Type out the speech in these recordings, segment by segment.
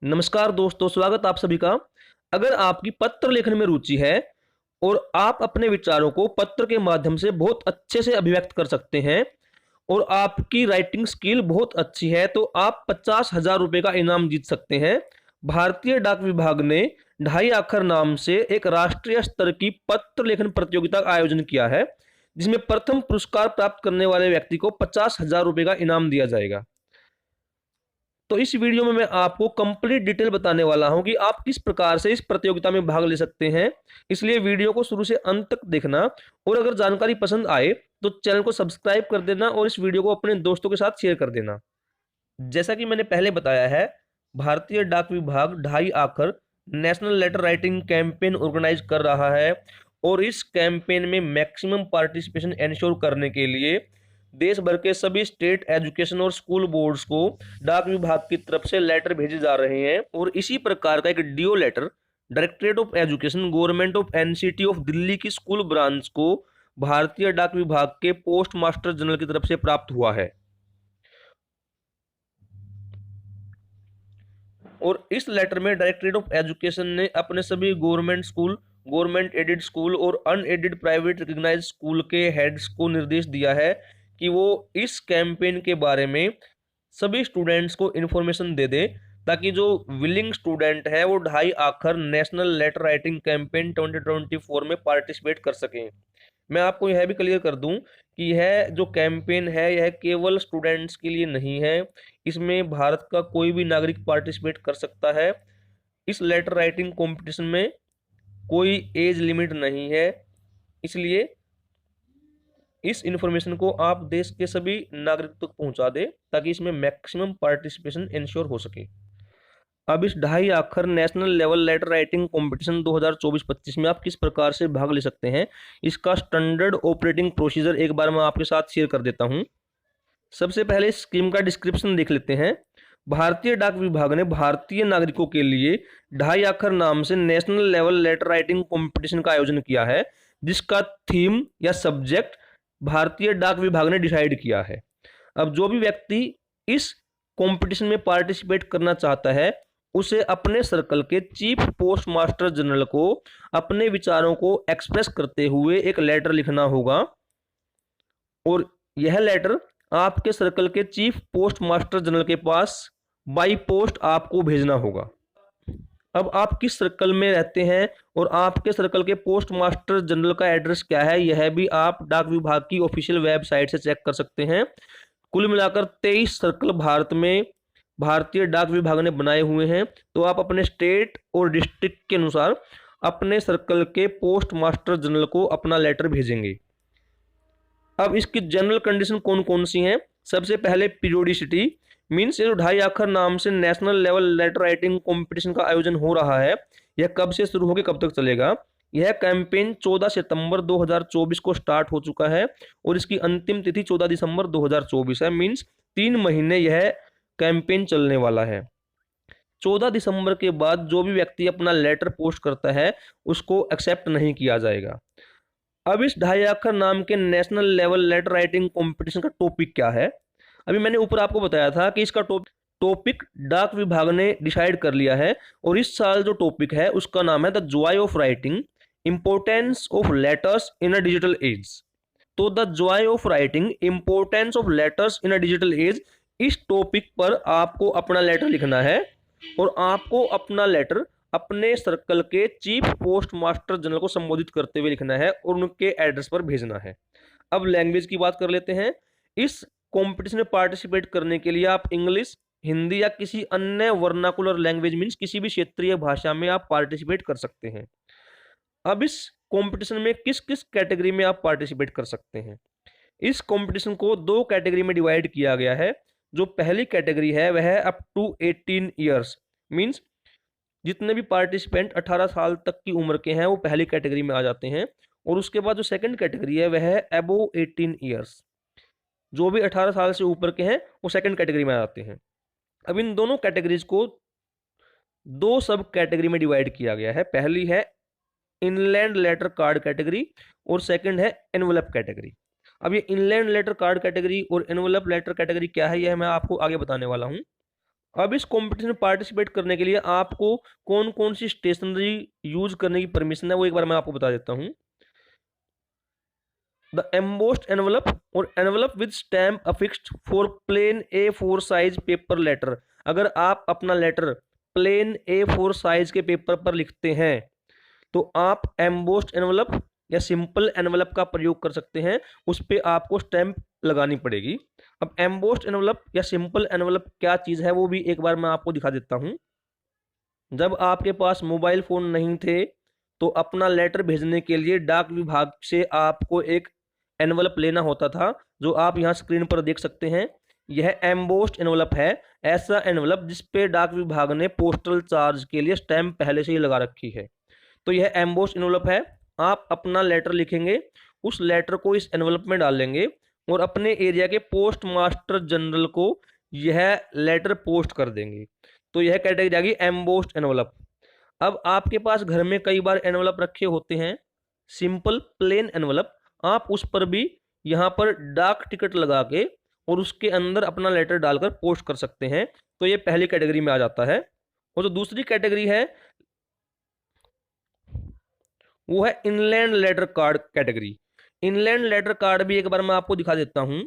नमस्कार दोस्तों, स्वागत आप सभी का। अगर आपकी पत्र लेखन में रुचि है और आप अपने विचारों को पत्र के माध्यम से बहुत अच्छे से अभिव्यक्त कर सकते हैं और आपकी राइटिंग स्किल बहुत अच्छी है, तो आप 50,000 रुपये का इनाम जीत सकते हैं। भारतीय डाक विभाग ने ढाई आखर नाम से एक राष्ट्रीय स्तर की पत्र लेखन प्रतियोगिता का आयोजन किया है, जिसमें प्रथम पुरस्कार प्राप्त करने वाले व्यक्ति को 50,000 रुपये का इनाम दिया जाएगा। तो इस वीडियो में मैं आपको कंप्लीट डिटेल बताने वाला हूं कि आप किस प्रकार से इस प्रतियोगिता में भाग ले सकते हैं। इसलिए वीडियो को शुरू से अंत तक देखना, और अगर जानकारी पसंद आए तो चैनल को सब्सक्राइब कर देना और इस वीडियो को अपने दोस्तों के साथ शेयर कर देना। जैसा कि मैंने पहले बताया है, भारतीय डाक विभाग Dhai Akhar national letter writing campaign organise कर रहा है, और इस कैंपेन में मैक्सिमम पार्टिसिपेशन एंश्योर करने के लिए देश भर के सभी स्टेट एजुकेशन और स्कूल बोर्ड्स को डाक विभाग की तरफ से लेटर भेजे जा रहे हैं। और इसी प्रकार का एक DO letter directorate of education government of NCT of Delhi की स्कूल ब्रांच को भारतीय डाक विभाग के पोस्ट मास्टर जनरल की तरफ से प्राप्त हुआ है। और इस लेटर में डायरेक्टरेट ऑफ एजुकेशन ने अपने सभी government school, government aided school और अनएडेड प्राइवेट रिकॉग्नाइज्ड स्कूल के हेड्स को निर्देश दिया है कि वो इस कैंपेन के बारे में सभी स्टूडेंट्स को इन्फॉर्मेशन दे दे, ताकि जो विलिंग स्टूडेंट है वो ढाई Akhar national letter writing campaign 2024 में पार्टिसिपेट कर सकें। मैं आपको यह भी क्लियर कर दूं कि यह जो कैंपेन है यह केवल स्टूडेंट्स के लिए नहीं है, इसमें भारत का कोई भी नागरिक पार्टिसिपेट कर सकता है। इस लेटर राइटिंग कंपटीशन में कोई एज लिमिट नहीं है, इसलिए इस इंफॉर्मेशन को आप देश के सभी नागरिक तक पहुंचा दे ताकि इसमें मैक्सिमम पार्टिसिपेशन इंश्योर हो सके। अब इस Dhai Akhar national level letter writing competition 2024-25 में आप किस प्रकार से भाग ले सकते हैं, इसका स्टैंडर्ड ऑपरेटिंग प्रोसीजर एक बार मैं आपके साथ शेयर कर देता हूं। सबसे पहले इस स्कीम का डिस्क्रिप्शन देख लेते हैं। भारतीय डाक विभाग ने भारतीय नागरिकों के लिए ढाई आखर नाम से national level letter writing competition का आयोजन किया है, जिसका थीम या सब्जेक्ट भारतीय डाक विभाग ने डिसाइड किया है। अब जो भी व्यक्ति इस कंपटीशन में पार्टिसिपेट करना चाहता है उसे अपने सर्कल के चीफ पोस्ट मास्टर जनरल को अपने विचारों को एक्सप्रेस करते हुए एक लेटर लिखना होगा, और यह लेटर आपके सर्कल के चीफ पोस्ट मास्टर जनरल के पास बाई पोस्ट आपको भेजना होगा। अब आप किस सर्कल में रहते हैं और आपके सर्कल के पोस्ट मास्टर जनरल का एड्रेस क्या है, यह भी आप डाक विभाग की ऑफिशियल वेबसाइट से चेक कर सकते हैं। कुल मिलाकर 23 सर्कल भारत में भारतीय डाक विभाग ने बनाए हुए हैं, तो आप अपने स्टेट और डिस्ट्रिक्ट के अनुसार अपने सर्कल के पोस्ट मास्टर जनरल को अपना लेटर भेजेंगे। अब इसकी जनरल कंडीशन कौन कौन सी हैं? सबसे पहले पीरियोडिसिटी, मीन्स ये जो ढाई आखर नाम से national level letter writing competition का आयोजन हो रहा है, यह कब से शुरू होकर कब तक चलेगा। यह कैंपेन 14 सितंबर 2024 को स्टार्ट हो चुका है और इसकी अंतिम तिथि 14 दिसंबर 2024 है। मीन्स 3 महीने यह कैंपेन चलने वाला है। 14 दिसंबर के बाद जो भी व्यक्ति अपना लेटर पोस्ट करता है उसको एक्सेप्ट नहीं किया जाएगा। अब इस ढाई आखर नाम के national level letter writing competition का टॉपिक क्या है? अभी मैंने ऊपर आपको बताया था कि इसका टॉपिक डाक विभाग ने डिसाइड कर लिया है, और इस साल जो टॉपिक है उसका नाम है the joy of writing, importance of letters in a digital age. तो the joy of writing, importance of letters in a digital age, इस टॉपिक पर आपको अपना लेटर लिखना है, और आपको अपना लेटर अपने सर्कल के चीफ पोस्ट मास्टर जनरल को संबोधित करते हुए लिखना है और उनके एड्रेस पर भेजना है। अब लैंग्वेज की बात कर लेते हैं। इस कंपटीशन में पार्टिसिपेट करने के लिए आप इंग्लिश, हिंदी या किसी अन्य वर्नाकुलर लैंग्वेज मीन्स किसी भी क्षेत्रीय भाषा में आप पार्टिसिपेट कर सकते हैं। अब इस कंपटीशन में किस किस कैटेगरी में आप पार्टिसिपेट कर सकते हैं? इस कंपटीशन को 2 कैटेगरी में डिवाइड किया गया है। जो पहली कैटेगरी है वह है अप टू 18 ईयर्स, मीन्स जितने भी पार्टिसिपेंट 18 साल तक की उम्र के हैं वो पहली कैटेगरी में आ जाते हैं। और उसके बाद जो सेकंड कैटेगरी है वह है अबोव 18 ईयर्स, जो भी 18 साल से ऊपर के हैं वो सेकंड कैटेगरी में आ जाते हैं। अब इन दोनों कैटेगरीज को 2 सब कैटेगरी में डिवाइड किया गया है। पहली है इनलैंड लेटर कार्ड कैटेगरी और सेकंड है एनवलप कैटेगरी। अब ये इनलैंड लेटर कार्ड कैटेगरी और एनवलप लेटर कैटेगरी क्या है, यह मैं आपको आगे बताने वाला हूं। अब इस कंपटीशन में पार्टिसिपेट करने के लिए आपको कौन कौन सी स्टेशनरी यूज करने की परमिशन है वो एक बार मैं आपको बता देता हूं। द एम्बोस्ड एनवलप और envelope with stamp affixed for plain A4 size paper letter. अगर आप अपना लेटर प्लेन A4 साइज के पेपर पर लिखते हैं तो आप एम्बोस्ड एनवलप या सिंपल एनवलप का प्रयोग कर सकते हैं, उस पर आपको स्टैम्प लगानी पड़ेगी। अब एम्बोस्ड एनवलप या सिंपल एनवलप क्या चीज़ है वो भी एक बार मैं आपको दिखा देता हूं। जब आपके पास मोबाइल फोन नहीं थे तो अपना लेटर भेजने के लिए डाक विभाग से आपको एक एनवलप लेना होता था, जो आप यहाँ स्क्रीन पर देख सकते हैं। यह एम्बोस्ड एनवलप है, ऐसा एनवलप जिस पे डाक विभाग ने पोस्टल चार्ज के लिए स्टैम्प पहले से ही लगा रखी है। तो यह एम्बोस्ड एनवलप है। आप अपना लेटर लिखेंगे, उस लेटर को इस एनवलप में डालेंगे और अपने एरिया के पोस्ट मास्टर जनरल को यह लेटर पोस्ट कर देंगे। तो यह कैटेगरी आ गई एम्बोस्ड एनवलप। अब आपके पास घर में कई बार एनवलप रखे होते हैं, सिंपल प्लेन एनवलप, आप उस पर भी यहाँ पर डाक टिकट लगा के और उसके अंदर अपना लेटर डालकर पोस्ट कर सकते हैं। तो ये पहली कैटेगरी में आ जाता है। और जो दूसरी कैटेगरी है वो है inland letter card category. Inland letter card भी एक बार मैं आपको दिखा देता हूं।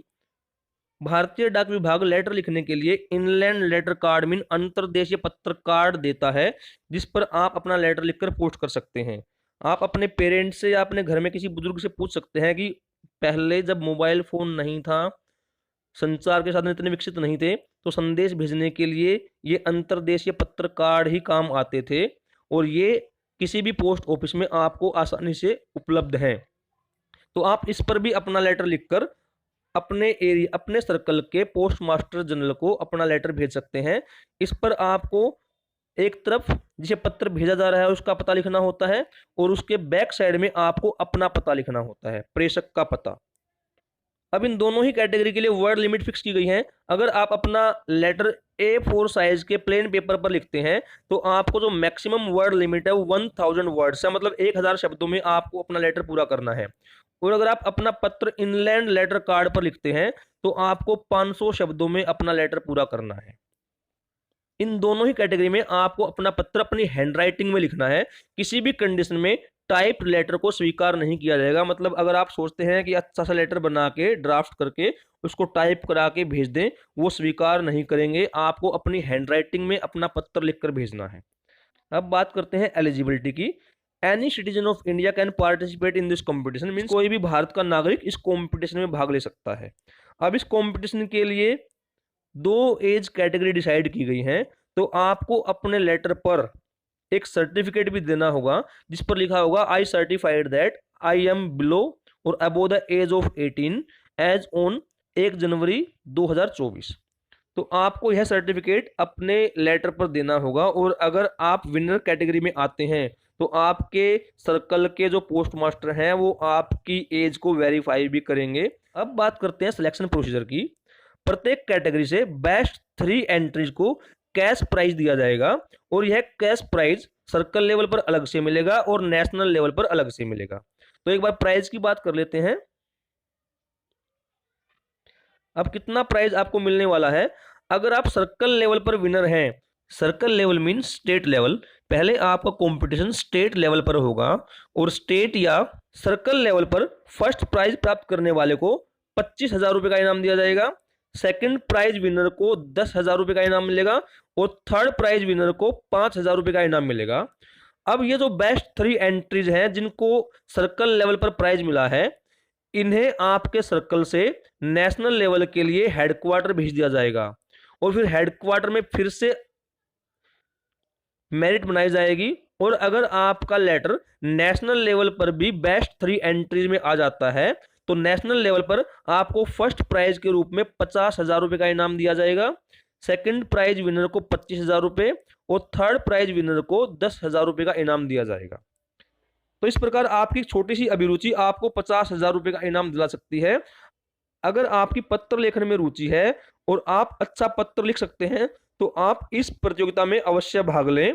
भारतीय डाक विभाग लेटर लिखने के लिए इनलैंड लेटर कार्ड मीन अंतर्देशीय पत्र कार्ड देता है, जिस पर आप अपना लेटर लिखकर पोस्ट कर सकते हैं। आप अपने पेरेंट्स से या अपने घर में किसी बुजुर्ग से पूछ सकते हैं कि पहले जब मोबाइल फोन नहीं था, संचार के साधन इतने विकसित नहीं थे, तो संदेश भेजने के लिए ये अंतर्देशीय पत्र कार्ड ही काम आते थे और ये किसी भी पोस्ट ऑफिस में आपको आसानी से उपलब्ध हैं। तो आप इस पर भी अपना लेटर लिखकर अपने एरिया अपने सर्कल के पोस्ट मास्टर जनरल को अपना लेटर भेज सकते हैं। इस पर आपको एक तरफ जिसे पत्र भेजा जा रहा है उसका पता लिखना होता है और उसके बैक साइड में आपको अपना पता लिखना होता है, प्रेषक का पता। अब इन दोनों ही कैटेगरी के लिए वर्ड लिमिट फिक्स की गई है। अगर आप अपना लेटर A4 साइज के प्लेन पेपर पर लिखते हैं तो आपको जो मैक्सिमम वर्ड लिमिट है वो 1000 वर्ड्स है, मतलब 1000 शब्दों में आपको अपना लेटर पूरा करना है। और अगर आप अपना पत्र इनलैंड लेटर कार्ड पर लिखते हैं तो आपको 500 शब्दों में अपना लेटर पूरा करना है। इन दोनों ही कैटेगरी में आपको अपना पत्र अपनी हैंडराइटिंग में लिखना है। किसी भी कंडीशन में टाइप लेटर को स्वीकार नहीं किया जाएगा। मतलब अगर आप सोचते हैं कि अच्छा सा लेटर बना के ड्राफ्ट करके उसको टाइप करा के भेज दें, वो स्वीकार नहीं करेंगे। आपको अपनी हैंडराइटिंग में अपना पत्र लिखकर भेजना है। अब बात करते हैं एलिजिबिलिटी की। Any citizen of India can participate in this competition, means कोई भी भारत का नागरिक इस कॉम्पिटिशन में भाग ले सकता है। अब इस कॉम्पिटिशन के लिए 2 एज कैटेगरी डिसाइड की गई हैं। तो आपको अपने लेटर पर एक सर्टिफिकेट भी देना होगा जिस पर लिखा होगा I certified that I am below और above the age of 18 age on 1 January 2024। तो आपको यह सर्टिफिकेट अपने लेटर पर देना होगा। और अगर आप विनर कैटेगरी में आते हैं तो आपके सर्कल के जो पोस्ट मास्टर हैं वो आपकी एज को वेरीफाई भी करेंगे। अब बात करते हैं सिलेक्शन प्रोसीजर की। प्रत्येक कैटेगरी से बेस्ट 3 एंट्रीज को कैश प्राइज दिया जाएगा और यह कैश प्राइज सर्कल लेवल पर अलग से मिलेगा और नेशनल लेवल पर अलग से मिलेगा। तो एक बार प्राइज की बात कर लेते हैं। अब कितना प्राइज आपको मिलने वाला है। अगर आप सर्कल लेवल पर विनर हैं, circle level means state level, पहले आपका कंपटीशन स्टेट लेवल पर होगा और स्टेट या सर्कल लेवल पर फर्स्ट प्राइज प्राप्त करने वाले को 25,000 रुपए का इनाम दिया जाएगा। सेकंड प्राइज विनर को 10,000 रुपए का इनाम मिलेगा और थर्ड प्राइज विनर को 5,000 रुपए का इनाम मिलेगा। अब ये जो बेस्ट 3 एंट्रीज हैं जिनको सर्कल लेवल पर प्राइज मिला है, इन्हें आपके सर्कल से नेशनल लेवल के लिए हेडक्वार्टर भेज दिया जाएगा और फिर हेडक्वार्टर में फिर से मेरिट बनाई जाएगी। और अगर आपका लेटर नेशनल लेवल पर भी बेस्ट 3 एंट्रीज में आ जाता है तो नेशनल लेवल पर आपको फर्स्ट प्राइज के रूप में 50,000 रुपए का इनाम दिया जाएगा, सेकंड प्राइज विनर को 25,000 रुपए और थर्ड प्राइज विनर को 10,000 रुपए का इनाम दिया जाएगा। तो इस प्रकार आपकी छोटी सी अभिरुचि आपको 50,000 रुपए का इनाम दिला सकती है। अगर आपकी पत्र लेखन में रुचि है और आप अच्छा पत्र लिख सकते हैं तो आप इस प्रतियोगिता में अवश्य भाग लें।